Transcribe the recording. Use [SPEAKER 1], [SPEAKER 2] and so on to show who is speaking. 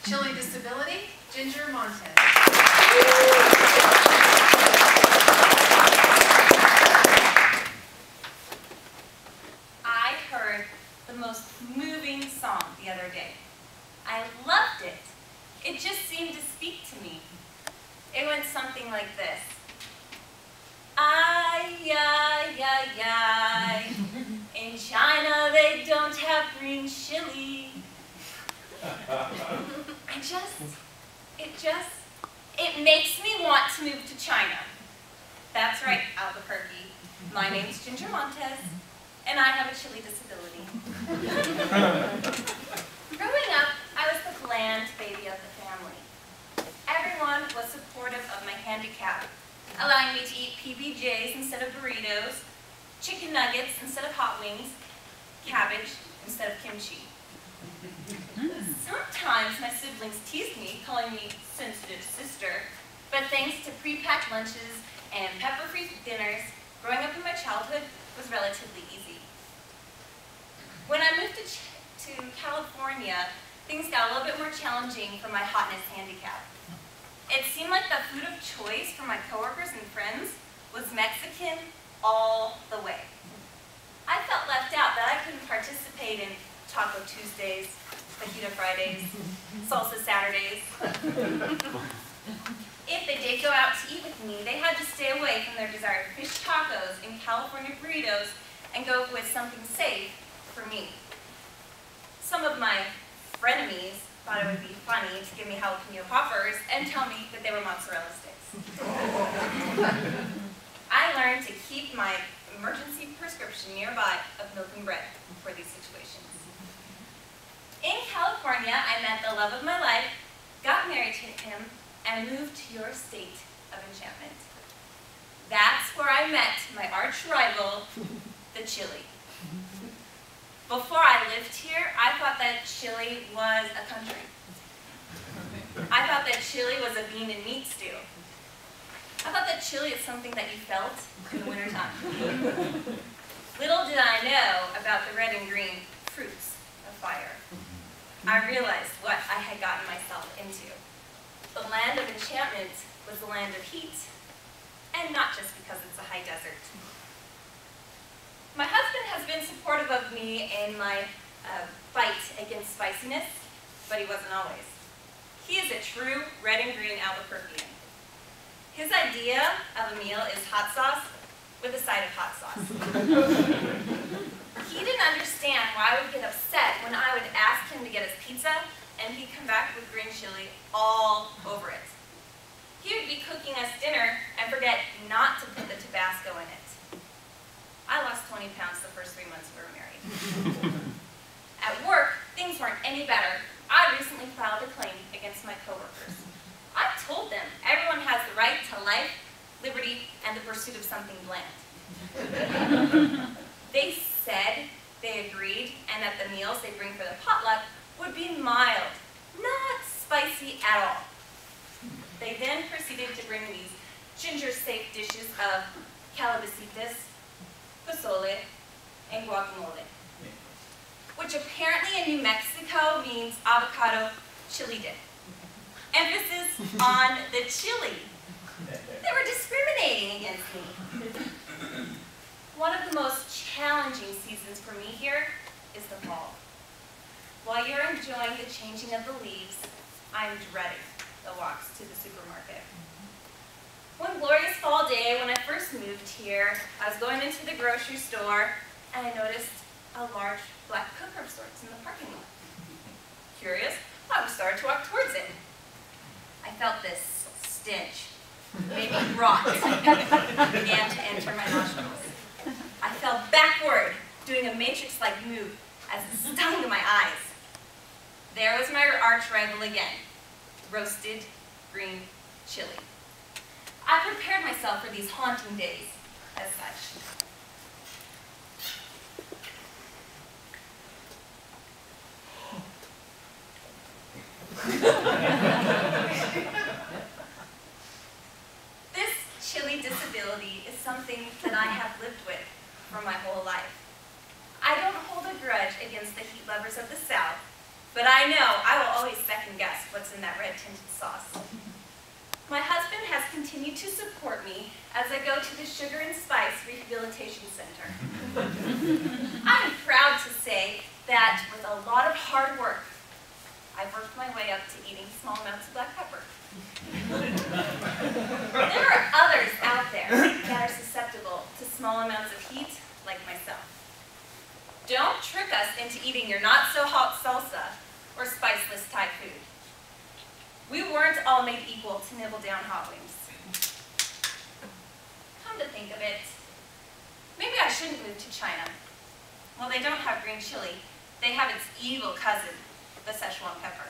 [SPEAKER 1] Chili disability, Ginger Montez.
[SPEAKER 2] I heard the most moving song the other day. I loved it. It just seemed to speak to me. It went something like this. Ay, ay, ay, ay. In China they don't have green chili. It makes me want to move to China. That's right, Albuquerque. My name's Ginger Montez, and I have a chili disability. Growing up, I was the bland baby of the family. Everyone was supportive of my handicap, allowing me to eat PBJs instead of burritos, chicken nuggets instead of hot wings, cabbage instead of kimchi. Sometimes my siblings teased me, calling me sensitive sister, but thanks to pre-packed lunches and pepper-free dinners, growing up in my childhood was relatively easy. When I moved to California, things got a little bit more challenging for my hotness handicap. It seemed like the food of choice for my coworkers and friends was Mexican all the way. I felt left out that I couldn't participate in Taco Tuesdays, Fajita Fridays, Salsa Saturdays. If they did go out to eat with me, they had to stay away from their desired fish tacos and California burritos and go with something safe for me. Some of my frenemies thought it would be funny to give me jalapeno poppers and tell me that they were mozzarella sticks. I learned to keep my emergency prescription nearby of milk and bread for these situations. In California, I met the love of my life, got married to him, and moved to your state of enchantment. That's where I met my arch rival, the chili. Before I lived here, I thought that chili was a country. I thought that chili was a bean and meat stew. I thought that chili is something that you felt in the wintertime. Little did I know about the red and green fruits of fire. I realized what I had gotten myself into. The land of enchantment was the land of heat, and not just because it's a high desert. My husband has been supportive of me in my fight against spiciness, but he wasn't always. He is a true red and green Albuquerquean. His idea of a meal is hot sauce with a side of hot sauce. He didn't understand why I would get upset when I would ask him to get his pizza and he'd come back with green chili all over it. He would be cooking us dinner and forget not to put the Tabasco in it. I lost 20 pounds the first 3 months we were married. At work, things weren't any better. I recently filed a claim against my coworkers. I told them everyone has the right to life, liberty, and the pursuit of something bland. They said they agreed and that the meals they bring for the potluck would be mild, not spicy at all. They then proceeded to bring these ginger-safe dishes of calabacitas, pozole, and guacamole, which apparently in New Mexico means avocado chili dip. Emphasis on the chili. They were discriminating against me. One of the most challenging seasons for me here is the fall. While you're enjoying the changing of the leaves, I'm dreading the walks to the supermarket. One glorious fall day when I first moved here, I was going into the grocery store and I noticed a large black cooker of sorts in the parking lot. Curious, I started to walk towards it. I felt this stench, maybe rot, began to enter my nostrils. I fell backward, doing a matrix-like move as it stung to my eyes. There was my arch rival again, roasted green chili. I prepared myself for these haunting days as such. This chili disability is something that I have lived with for my whole life. I don't hold a grudge against the heat lovers of the South But I know I will always second guess what's in that red tinted sauce. My husband has continued to support me as I go to the Sugar and Spice Rehabilitation Center. I am proud to say that with a lot of hard work, I've worked my way up to eating small amounts of black pepper. There are others out there that are susceptible to small amounts of heat, like myself. Don't trick us into eating your not-so-hot salsa or spiceless Thai food. We weren't all made equal to nibble down hot wings. Come to think of it, maybe I shouldn't move to China. Well, they don't have green chili. They have its evil cousin, the Szechuan pepper.